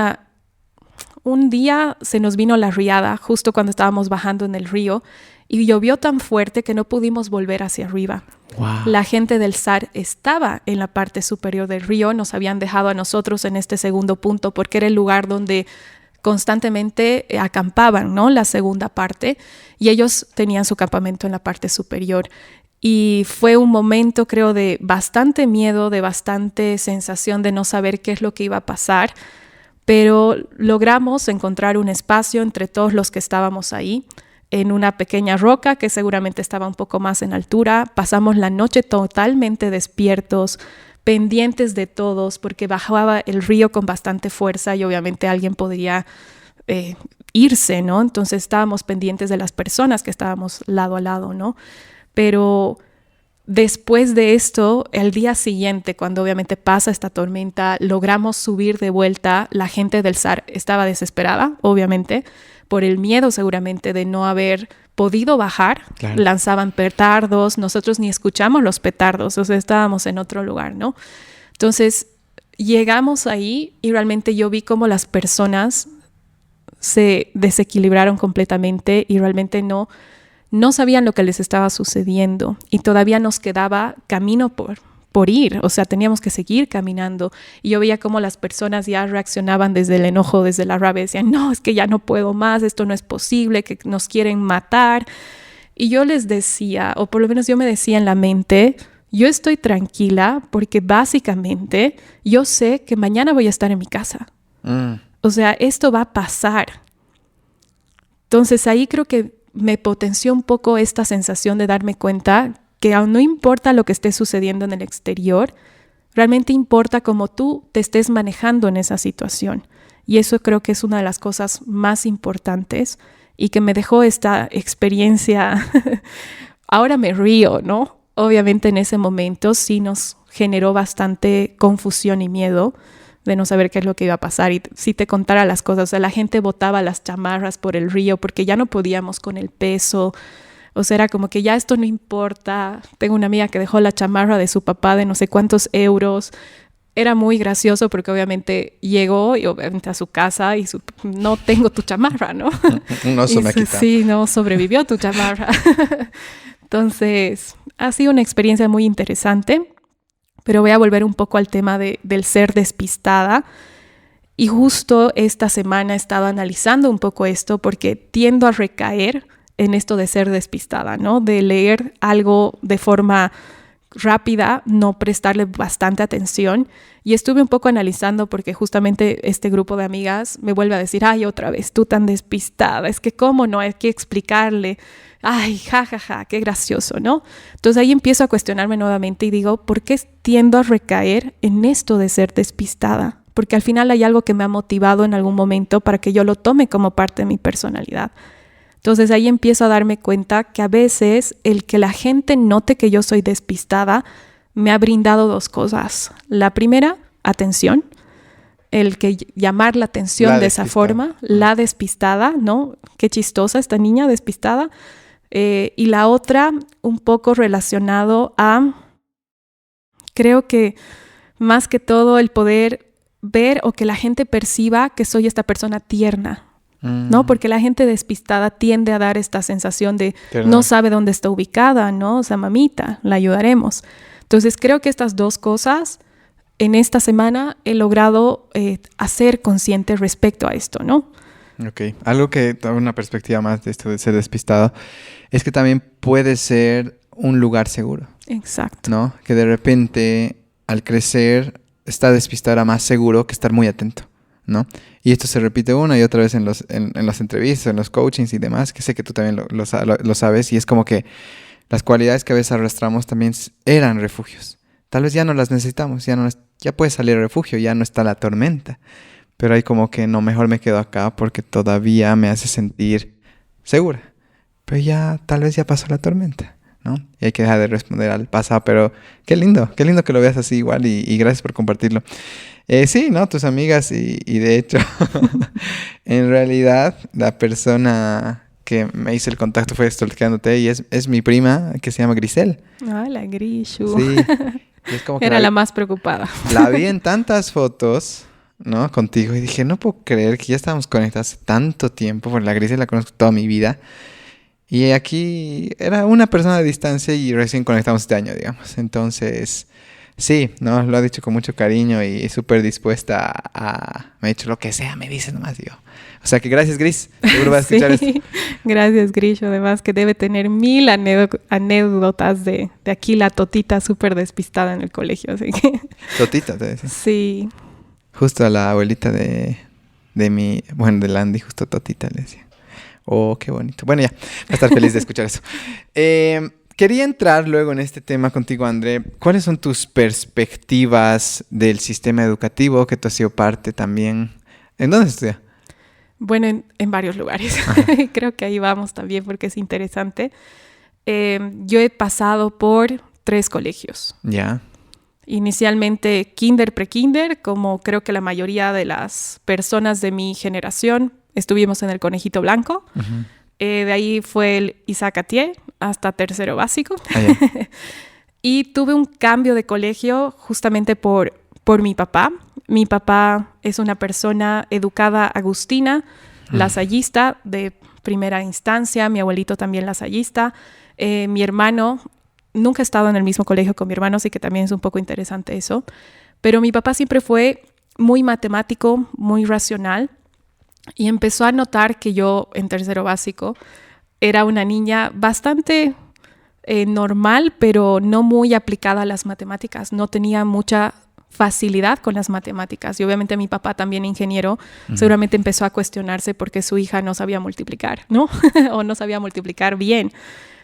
un día se nos vino la riada justo cuando estábamos bajando en el río y llovió tan fuerte que no pudimos volver hacia arriba. Wow. La gente del SAR estaba en la parte superior del río, nos habían dejado a nosotros en este segundo punto porque era el lugar donde constantemente acampaban, ¿no? La segunda parte, y ellos tenían su campamento en la parte superior. Y fue un momento, creo, de bastante miedo, de bastante sensación de no saber qué es lo que iba a pasar, pero logramos encontrar un espacio entre todos los que estábamos ahí, en una pequeña roca que seguramente estaba un poco más en altura. Pasamos la noche totalmente despiertos, pendientes de todos, porque bajaba el río con bastante fuerza y obviamente alguien podría irse, ¿no? Entonces estábamos pendientes de las personas que estábamos lado a lado, ¿no? Pero después de esto, el día siguiente, cuando obviamente pasa esta tormenta, logramos subir de vuelta. La gente del SAR estaba desesperada, obviamente, por el miedo seguramente de no haber podido bajar. Claro. Lanzaban petardos, nosotros ni escuchamos los petardos, o sea, estábamos en otro lugar, ¿no? Entonces, llegamos ahí y realmente yo vi cómo las personas se desequilibraron completamente y realmente no sabían lo que les estaba sucediendo y todavía nos quedaba camino por ir, o sea, teníamos que seguir caminando. Y yo veía cómo las personas ya reaccionaban desde el enojo, desde la rabia, decían, no, es que ya no puedo más, esto no es posible, que nos quieren matar. Y yo les decía, o por lo menos yo me decía en la mente, yo estoy tranquila porque básicamente yo sé que mañana voy a estar en mi casa. O sea, esto va a pasar. Entonces ahí creo que me potenció un poco esta sensación de darme cuenta que aún no importa lo que esté sucediendo en el exterior, realmente importa cómo tú te estés manejando en esa situación. Y eso creo que es una de las cosas más importantes y que me dejó esta experiencia. Ahora me río, ¿no? Obviamente en ese momento sí nos generó bastante confusión y miedo de no saber qué es lo que iba a pasar. Y si te contara las cosas, o sea, la gente botaba las chamarras por el río porque ya no podíamos con el peso. O sea, era como que ya esto no importa. Tengo una amiga que dejó la chamarra de su papá de no sé cuántos euros. Era muy gracioso porque obviamente llegó y obviamente a su casa y no tengo tu chamarra, ¿no? No se me quita. Sí, no sobrevivió tu chamarra. Entonces, ha sido una experiencia muy interesante. Pero voy a volver un poco al tema del ser despistada. Y justo esta semana he estado analizando un poco esto porque tiendo a recaer en esto de ser despistada, ¿no? De leer algo de forma rápida, no prestarle bastante atención. Y estuve un poco analizando porque justamente este grupo de amigas me vuelve a decir, ay, otra vez, tú tan despistada, es que cómo no, hay que explicarle. Ay, jajaja, qué gracioso, ¿no? Entonces ahí empiezo a cuestionarme nuevamente y digo, ¿por qué tiendo a recaer en esto de ser despistada? Porque al final hay algo que me ha motivado en algún momento para que yo lo tome como parte de mi personalidad. Entonces ahí empiezo a darme cuenta que a veces el que la gente note que yo soy despistada me ha brindado dos cosas. La primera, atención. El que llamar la atención de esa forma, la despistada, ¿no? Qué chistosa esta niña despistada. Y la otra, un poco relacionado a, creo que más que todo el poder ver o que la gente perciba que soy esta persona tierna, ¿no? Porque la gente despistada tiende a dar esta sensación de no sabe dónde está ubicada, ¿no? O sea, mamita, la ayudaremos. Entonces creo que estas dos cosas en esta semana he logrado hacer consciente respecto a esto, ¿no? Ok. Algo que da una perspectiva más de esto de ser despistado es que también puede ser un lugar seguro. Exacto. ¿No? Que de repente, al crecer, estar despistado era más seguro que estar muy atento, ¿no? Y esto se repite una y otra vez en las entrevistas, en los coachings y demás, que sé que tú también lo sabes, y es como que las cualidades que a veces arrastramos también eran refugios. Tal vez ya no las necesitamos, ya puede salir el refugio, ya no está la tormenta. Pero hay como que no, mejor me quedo acá porque todavía me hace sentir segura. Pero ya, tal vez ya pasó la tormenta, ¿no? Y hay que dejar de responder al pasado, pero qué lindo que lo veas así igual y gracias por compartirlo. Sí, ¿no? Tus amigas y de hecho, en realidad, la persona que me hizo el contacto fue stalkeándote y es mi prima que se llama Grisel. Ah, la Grishu. Sí. Y es como que era la más preocupada. La vi en tantas fotos ¿no? Contigo y dije, no puedo creer que ya estábamos conectados hace tanto tiempo, porque la Gris la conozco toda mi vida. Y aquí era una persona a distancia y recién conectamos este año, digamos. Entonces, sí, ¿no? Lo ha dicho con mucho cariño y súper dispuesta a... Me ha dicho lo que sea, me dice nomás, digo. O sea que gracias, Gris. Seguro vas a escuchar esto. Gracias, Grisho. Además que debe tener 1000 anécdotas de aquí la Totita súper despistada en el colegio. Así que... Totita, te decía. Sí. Justo a la abuelita de mi... Bueno, de Landy, justo Totita le decía. Oh, qué bonito. Bueno, ya, voy a estar feliz de escuchar eso. Quería entrar luego en este tema contigo, André. ¿Cuáles son tus perspectivas del sistema educativo que tú has sido parte también? ¿En dónde estudias? Bueno, en varios lugares. Creo que ahí vamos también porque es interesante. Yo he pasado por 3 colegios. Ya. Inicialmente kinder, pre-kinder, como creo que la mayoría de las personas de mi generación. Estuvimos en el Conejito Blanco. Uh-huh. De ahí fue el Isaac Atié hasta 3º básico. Y tuve un cambio de colegio justamente por mi papá. Mi papá es una persona educada agustina, lasallista de primera instancia. Mi abuelito también lasallista. Mi hermano, nunca he estado en el mismo colegio con mi hermano, así que también es un poco interesante eso. Pero mi papá siempre fue muy matemático, muy racional. Y empezó a notar que yo, en 3º básico, era una niña bastante normal, pero no muy aplicada a las matemáticas. No tenía mucha facilidad con las matemáticas. Y obviamente mi papá, también ingeniero, seguramente empezó a cuestionarse por qué su hija no sabía multiplicar, ¿no? O no sabía multiplicar bien.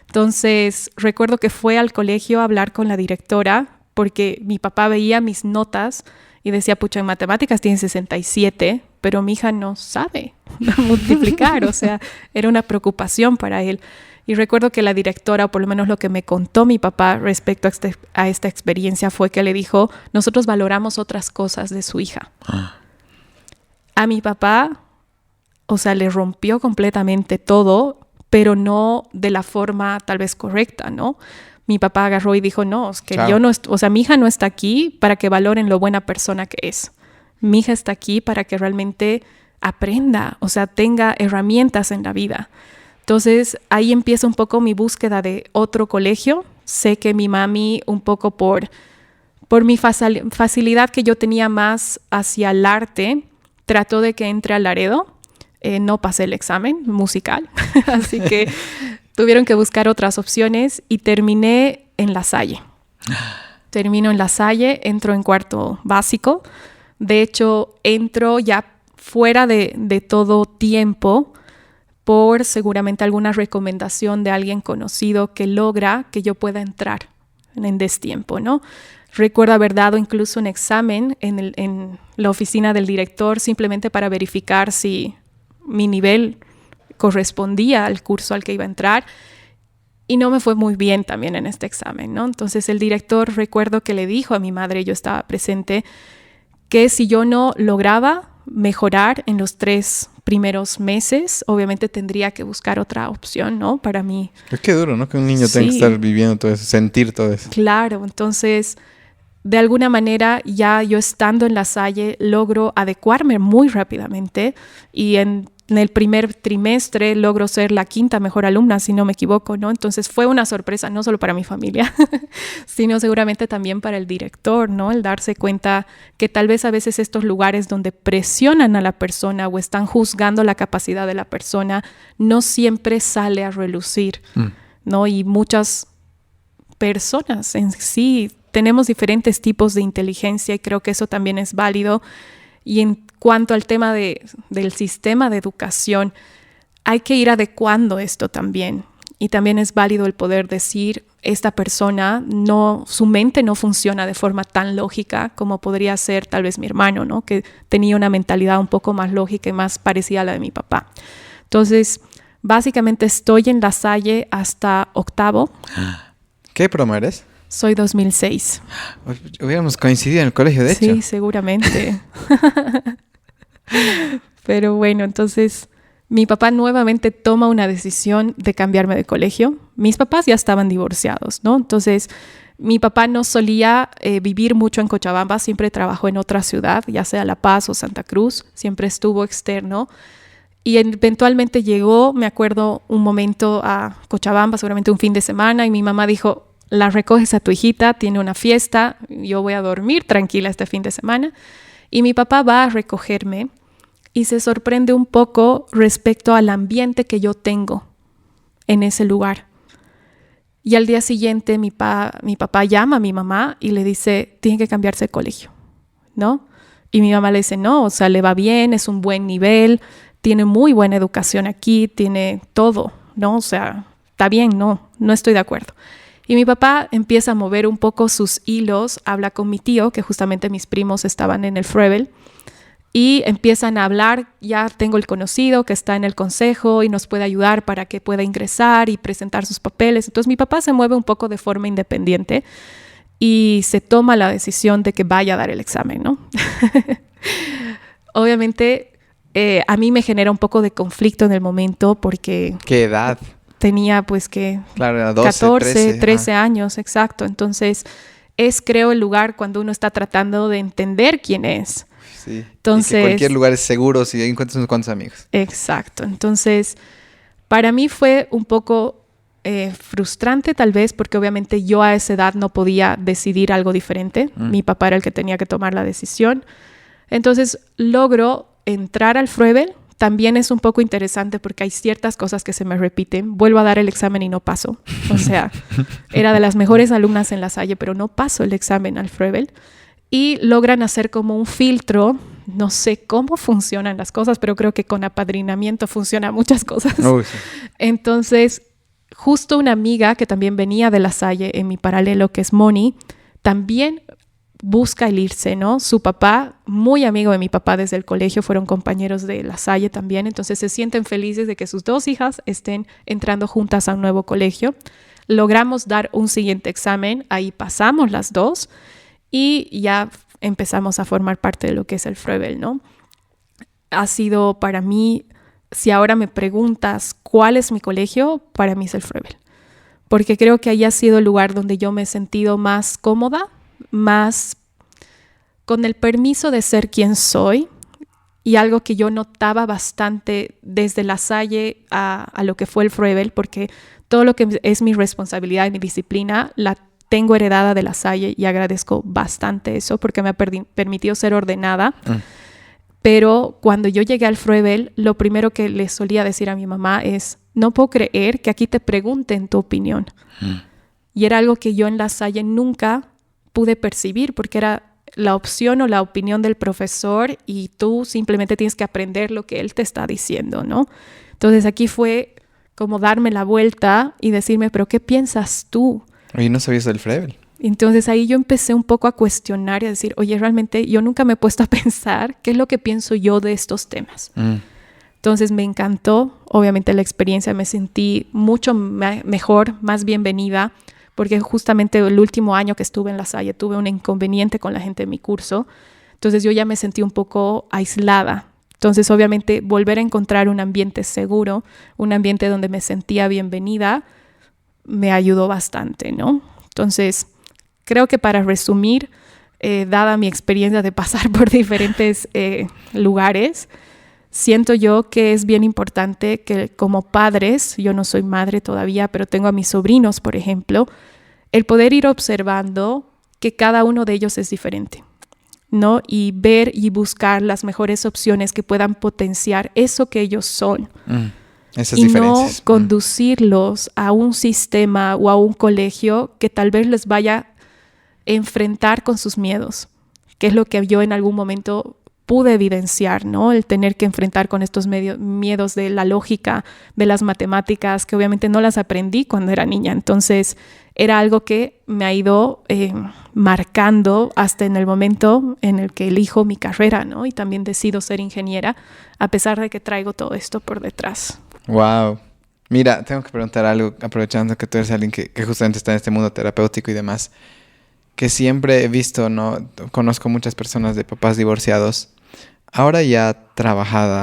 Entonces, recuerdo que fue al colegio a hablar con la directora porque mi papá veía mis notas y decía, pucha, en matemáticas tiene 67, pero mi hija no sabe multiplicar. O sea, era una preocupación para él. Y recuerdo que la directora, o por lo menos lo que me contó mi papá respecto a esta experiencia, fue que le dijo, nosotros valoramos otras cosas de su hija. A mi papá, o sea, le rompió completamente todo, pero no de la forma tal vez correcta, ¿no? Mi papá agarró y dijo, no, es que yo no, o sea, mi hija no está aquí para que valoren lo buena persona que es. Mi hija está aquí para que realmente aprenda, o sea, tenga herramientas en la vida. Entonces, ahí empieza un poco mi búsqueda de otro colegio. Sé que mi mami, un poco por mi facilidad que yo tenía más hacia el arte, trató de que entre a Laredo. No pasé el examen musical, así que tuvieron que buscar otras opciones y terminé en La Salle. Termino en La Salle, entro en 4º básico. De hecho, entro ya fuera de todo tiempo por seguramente alguna recomendación de alguien conocido que logra que yo pueda entrar en destiempo, ¿no? Recuerdo haber dado incluso un examen en la oficina del director simplemente para verificar si mi nivel correspondía al curso al que iba a entrar y no me fue muy bien también en este examen, ¿no? Entonces el director, recuerdo que le dijo a mi madre, yo estaba presente, que si yo no lograba mejorar en los 3 primeros meses, obviamente tendría que buscar otra opción, ¿no? Para mí. Es que duro, ¿no? Que un niño tenga que estar viviendo todo eso, sentir todo eso. Claro, entonces, de alguna manera, ya yo estando en La Salle, logro adecuarme muy rápidamente y en el primer trimestre logro ser la 5ª mejor alumna, si no me equivoco, ¿no? Entonces fue una sorpresa, no solo para mi familia, sino seguramente también para el director, ¿no? El darse cuenta que tal vez a veces estos lugares donde presionan a la persona o están juzgando la capacidad de la persona, no siempre sale a relucir, ¿no? Y muchas personas en sí tenemos diferentes tipos de inteligencia y creo que eso también es válido. Y en cuanto al tema del sistema de educación, hay que ir adecuando esto también. Y también es válido el poder decir, esta persona, su mente no funciona de forma tan lógica como podría ser tal vez mi hermano, ¿no? Que tenía una mentalidad un poco más lógica y más parecida a la de mi papá. Entonces, básicamente estoy en La Salle hasta 8º. ¿Qué promo eres? Soy 2006. Hubiéramos coincidido en el colegio, de hecho. Sí, seguramente. Pero bueno, entonces mi papá nuevamente toma una decisión de cambiarme de colegio. Mis papás ya estaban divorciados, ¿no? Entonces Mi papá no solía vivir mucho en Cochabamba, siempre trabajó en otra ciudad, ya sea La Paz o Santa Cruz, siempre estuvo externo. Y eventualmente llegó, me acuerdo, un momento a Cochabamba, seguramente un fin de semana, y mi mamá dijo, la recoges a tu hijita, tiene una fiesta, yo voy a dormir tranquila este fin de semana. Y mi papá va a recogerme y se sorprende un poco respecto al ambiente que yo tengo en ese lugar. Y al día siguiente mi papá llama a mi mamá y le dice, tiene que cambiarse de colegio, ¿no? Y mi mamá le dice, no, o sea, le va bien, es un buen nivel, tiene muy buena educación aquí, tiene todo, ¿no? O sea, está bien, no estoy de acuerdo. Y mi papá empieza a mover un poco sus hilos, habla con mi tío, que justamente mis primos estaban en el Froebel, y empiezan a hablar, ya tengo el conocido que está en el consejo y nos puede ayudar para que pueda ingresar y presentar sus papeles. Entonces mi papá se mueve un poco de forma independiente y se toma la decisión de que vaya a dar el examen, ¿no? Obviamente a mí me genera un poco de conflicto en el momento porque... ¿Qué edad? Tenía pues que claro, era 12, 14, 13 años, exacto. Entonces es creo el lugar cuando uno está tratando de entender quién es. Sí. Entonces, y que cualquier lugar es seguro si encuentras unos cuantos amigos. Exacto. Entonces, para mí fue un poco frustrante tal vez porque obviamente yo a esa edad no podía decidir algo diferente. Mi papá era el que tenía que tomar la decisión. Entonces, logro entrar al Froebel. También es un poco interesante porque hay ciertas cosas que se me repiten. Vuelvo a dar el examen y no paso. O sea, era de las mejores alumnas en La Salle, pero no paso el examen al Froebel. Y logran hacer como un filtro. No sé cómo funcionan las cosas, pero creo que con apadrinamiento funcionan muchas cosas. Oh, sí. Entonces, justo una amiga que también venía de La Salle en mi paralelo, que es Moni, también busca el irse, ¿no? Su papá, muy amigo de mi papá desde el colegio, fueron compañeros de La Salle también, entonces se sienten felices de que sus dos hijas estén entrando juntas a un nuevo colegio. Logramos dar un siguiente examen, ahí pasamos las dos y ya empezamos a formar parte de lo que es el Froebel, ¿no? Ha sido para mí, si ahora me preguntas cuál es mi colegio, para mí es el Froebel, porque creo que ahí ha sido el lugar donde yo me he sentido más cómoda, más con el permiso de ser quien soy, y algo que yo notaba bastante desde La Salle a lo que fue el Froebel, porque todo lo que es mi responsabilidad y mi disciplina la tengo heredada de La Salle y agradezco bastante eso porque me ha permitido ser ordenada. Pero cuando yo llegué al Froebel, lo primero que le solía decir a mi mamá es, no puedo creer que aquí te pregunten tu opinión. Y era algo que yo en La Salle nunca pude percibir porque era la opción o la opinión del profesor y tú simplemente tienes que aprender lo que él te está diciendo, ¿no? Entonces aquí fue como darme la vuelta y decirme, pero ¿qué piensas tú? Oye, ¿no sabías del Froebel? Entonces ahí yo empecé un poco a cuestionar y a decir, oye, realmente yo nunca me he puesto a pensar qué es lo que pienso yo de estos temas. Entonces me encantó, obviamente la experiencia, me sentí mucho mejor, más bienvenida, porque justamente el último año que estuve en La Salle tuve un inconveniente con la gente de mi curso. Entonces yo ya me sentí un poco aislada. Entonces obviamente volver a encontrar un ambiente seguro, un ambiente donde me sentía bienvenida, me ayudó bastante, ¿no? Entonces creo que para resumir, dada mi experiencia de pasar por diferentes lugares, siento yo que es bien importante que como padres, yo no soy madre todavía, pero tengo a mis sobrinos, por ejemplo, el poder ir observando que cada uno de ellos es diferente, ¿no? Y ver y buscar las mejores opciones que puedan potenciar eso que ellos son. Esas y diferencias. No conducirlos a un sistema o a un colegio que tal vez les vaya a enfrentar con sus miedos, que es lo que yo en algún momento pude evidenciar, ¿no? El tener que enfrentar con estos miedos de la lógica, de las matemáticas, que obviamente no las aprendí cuando era niña. Entonces, era algo que me ha ido marcando hasta en el momento en el que elijo mi carrera, ¿no? Y también decido ser ingeniera, a pesar de que traigo todo esto por detrás. Wow. Mira, tengo que preguntar algo, aprovechando que tú eres alguien que justamente está en este mundo terapéutico y demás, que siempre he visto, ¿no? Conozco muchas personas de papás divorciados, ahora ya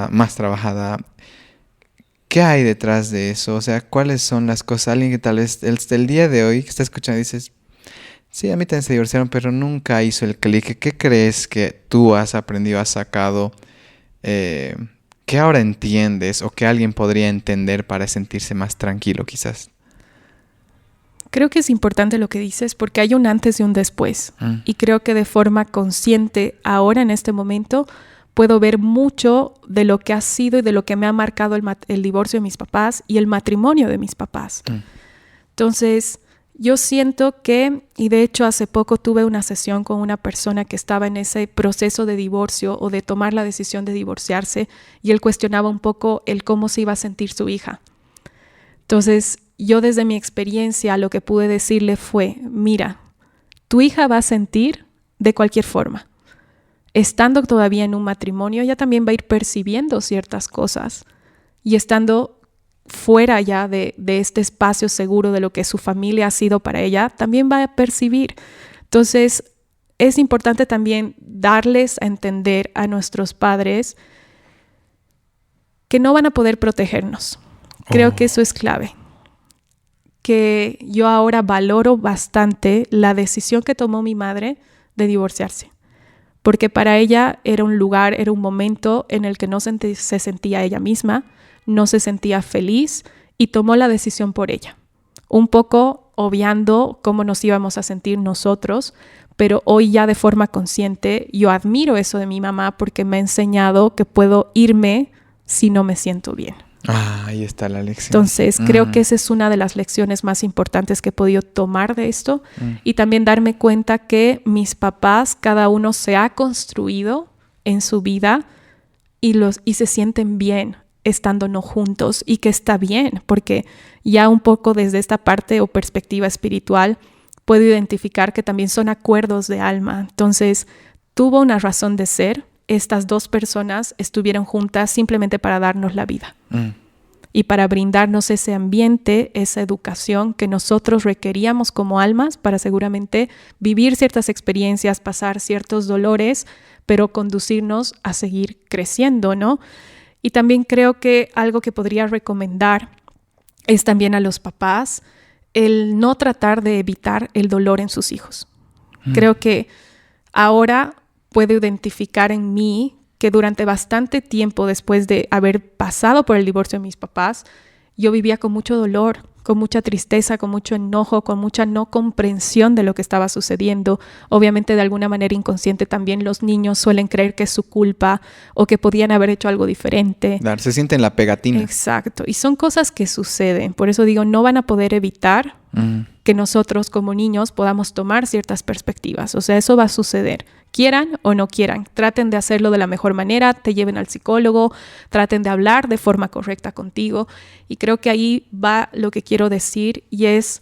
más trabajada. ¿Qué hay detrás de eso? O sea, ¿cuáles son las cosas? Alguien que tal vez el día de hoy que está escuchando dices, Sí, a mí también se divorciaron, pero nunca hizo el clic. ¿Qué crees que tú has aprendido, has sacado, que ahora entiendes o que alguien podría entender para sentirse más tranquilo quizás? Creo que es importante lo que dices porque hay un antes y un después. Y creo que de forma consciente, ahora en este momento, puedo ver mucho de lo que ha sido y de lo que me ha marcado el divorcio de mis papás y el matrimonio de mis papás. Entonces, yo siento que, y de hecho hace poco tuve una sesión con una persona que estaba en ese proceso de divorcio o de tomar la decisión de divorciarse, y él cuestionaba un poco el cómo se iba a sentir su hija. Entonces, yo desde mi experiencia lo que pude decirle fue, mira, tu hija va a sentir de cualquier forma. Estando todavía en un matrimonio, ella también va a ir percibiendo ciertas cosas. Y estando fuera ya de este espacio seguro de lo que su familia ha sido para ella, también va a percibir. Entonces, es importante también darles a entender a nuestros padres que no van a poder protegernos. Creo que eso es clave. Que yo ahora valoro bastante la decisión que tomó mi madre de divorciarse. Porque para ella era un lugar, era un momento en el que no se sentía ella misma, no se sentía feliz y tomó la decisión por ella. Un poco obviando cómo nos íbamos a sentir nosotros, pero hoy ya de forma consciente yo admiro eso de mi mamá porque me ha enseñado que puedo irme si no me siento bien. Ahí está la lección. Entonces, creo que esa es una de las lecciones más importantes que he podido tomar de esto. Y también darme cuenta que mis papás, cada uno se ha construido en su vida y se sienten bien estando no juntos, y que está bien, porque ya un poco desde esta parte o perspectiva espiritual puedo identificar que también son acuerdos de alma. Entonces, tuvo una razón de ser. Estas dos personas estuvieron juntas simplemente para darnos la vida y para brindarnos ese ambiente, esa educación que nosotros requeríamos como almas para seguramente vivir ciertas experiencias, pasar ciertos dolores, pero conducirnos a seguir creciendo, ¿no? Y también creo que algo que podría recomendar es también a los papás el no tratar de evitar el dolor en sus hijos. Creo que ahora puedo identificar en mí que durante bastante tiempo después de haber pasado por el divorcio de mis papás, yo vivía con mucho dolor, con mucha tristeza, con mucho enojo, con mucha no comprensión de lo que estaba sucediendo. Obviamente de alguna manera inconsciente también los niños suelen creer que es su culpa o que podían haber hecho algo diferente. Se sienten la pegatina. Exacto. Y son cosas que suceden. Por eso digo, no van a poder evitar que nosotros como niños podamos tomar ciertas perspectivas. O sea, eso va a suceder. Quieran o no quieran, traten de hacerlo de la mejor manera, te lleven al psicólogo, traten de hablar de forma correcta contigo. Y creo que ahí va lo que quiero decir, y es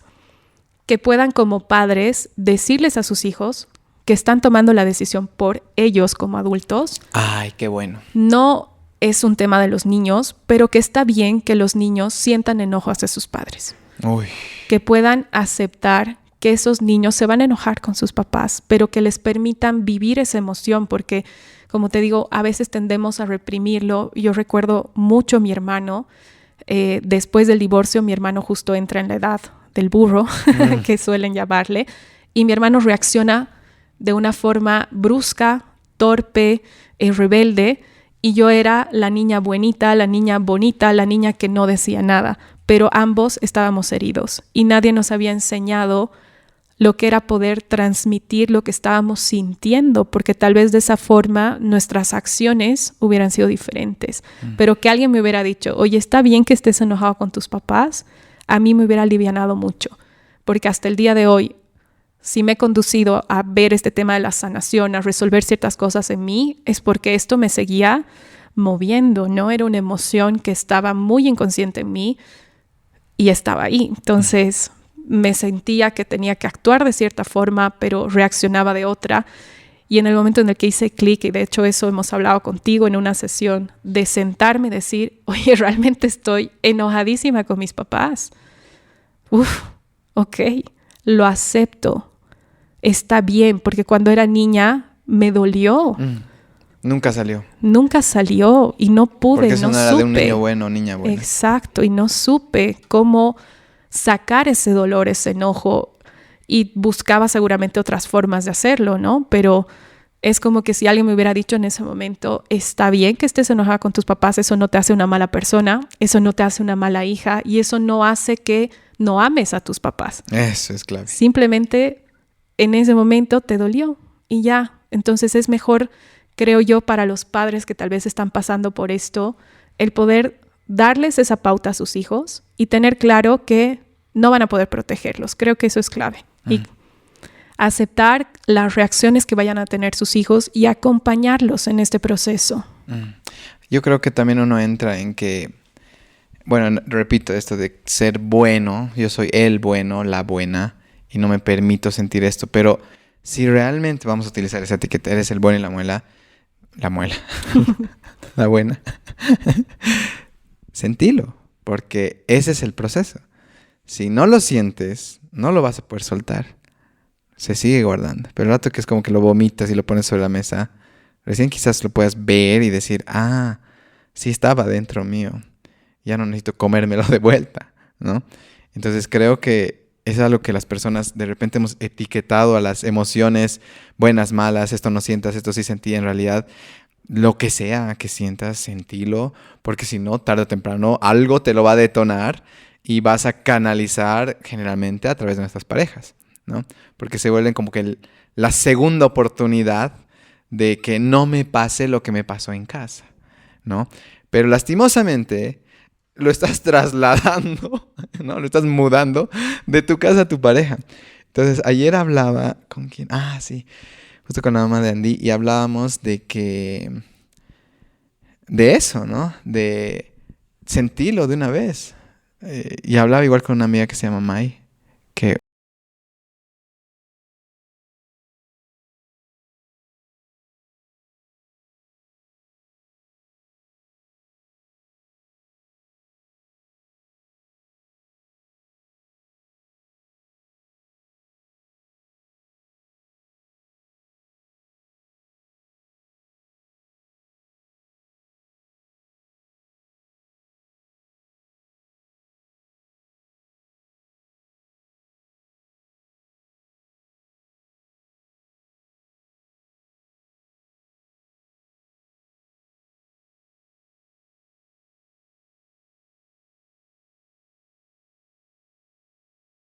que puedan como padres decirles a sus hijos que están tomando la decisión por ellos como adultos. Ay, qué bueno. No es un tema de los niños, pero que está bien que los niños sientan enojo hacia sus padres. Uy. Que puedan aceptar que esos niños se van a enojar con sus papás, pero que les permitan vivir esa emoción, porque, como te digo, a veces tendemos a reprimirlo. Yo recuerdo mucho a mi hermano, después del divorcio, mi hermano justo entra en la edad del burro, que suelen llamarle, y mi hermano reacciona de una forma brusca, torpe, rebelde, y yo era la niña buenita, la niña bonita, la niña que no decía nada, pero ambos estábamos heridos y nadie nos había enseñado lo que era poder transmitir lo que estábamos sintiendo, porque tal vez de esa forma nuestras acciones hubieran sido diferentes. Pero que alguien me hubiera dicho, oye, está bien que estés enojado con tus papás, a mí me hubiera alivianado mucho, porque hasta el día de hoy, si me he conducido a ver este tema de la sanación, a resolver ciertas cosas en mí, es porque esto me seguía moviendo, ¿no? Era una emoción que estaba muy inconsciente en mí y estaba ahí. Entonces me sentía que tenía que actuar de cierta forma, pero reaccionaba de otra. Y en el momento en el que hice clic, y de hecho eso hemos hablado contigo en una sesión, de sentarme y decir, oye, realmente estoy enojadísima con mis papás. Ok, lo acepto. Está bien, porque cuando era niña me dolió. Nunca salió. Nunca salió y no pude, porque eso no no era supe. De un niño bueno o niña buena. Exacto, y no supe cómo sacar ese dolor, ese enojo. y buscaba seguramente otras formas de hacerlo, ¿no? Pero es como que si alguien me hubiera dicho en ese momento, está bien que estés enojada con tus papás, eso no te hace una mala persona, eso no te hace una mala hija y eso no hace que no ames a tus papás. Eso es clave. Simplemente en ese momento te dolió y ya. Entonces es mejor, creo yo, para los padres que tal vez están pasando por esto, el poder darles esa pauta a sus hijos y tener claro que no van a poder protegerlos. Creo que eso es clave. Y aceptar las reacciones que vayan a tener sus hijos y acompañarlos en este proceso. Yo creo que también uno entra en que, bueno, repito esto de ser bueno, yo soy el bueno, la buena, y no me permito sentir esto, pero si realmente vamos a utilizar esa etiqueta, eres el bueno y la muela, la buena, sentilo, porque ese es el proceso. Si no lo sientes, no lo vas a poder soltar. Se sigue guardando. Pero el rato que es como que lo vomitas y lo pones sobre la mesa, recién quizás lo puedas ver y decir, sí estaba dentro mío. Ya no necesito comérmelo de vuelta, ¿no? Entonces creo que es algo que las personas de repente hemos etiquetado a las emociones buenas, malas, esto no sientas, esto sí sentí. En realidad, lo que sea que sientas, sentilo, porque si no, tarde o temprano, algo te lo va a detonar y vas a canalizar generalmente a través de nuestras parejas, ¿no? Porque se vuelven como que la segunda oportunidad de que no me pase lo que me pasó en casa, ¿no? Pero lastimosamente lo estás trasladando, ¿no? Lo estás mudando de tu casa a tu pareja. Entonces, ayer hablaba con quién, sí, justo con la mamá de Andy, y hablábamos de eso, ¿no? De sentirlo de una vez. Y hablaba igual con una amiga que se llama Mai, que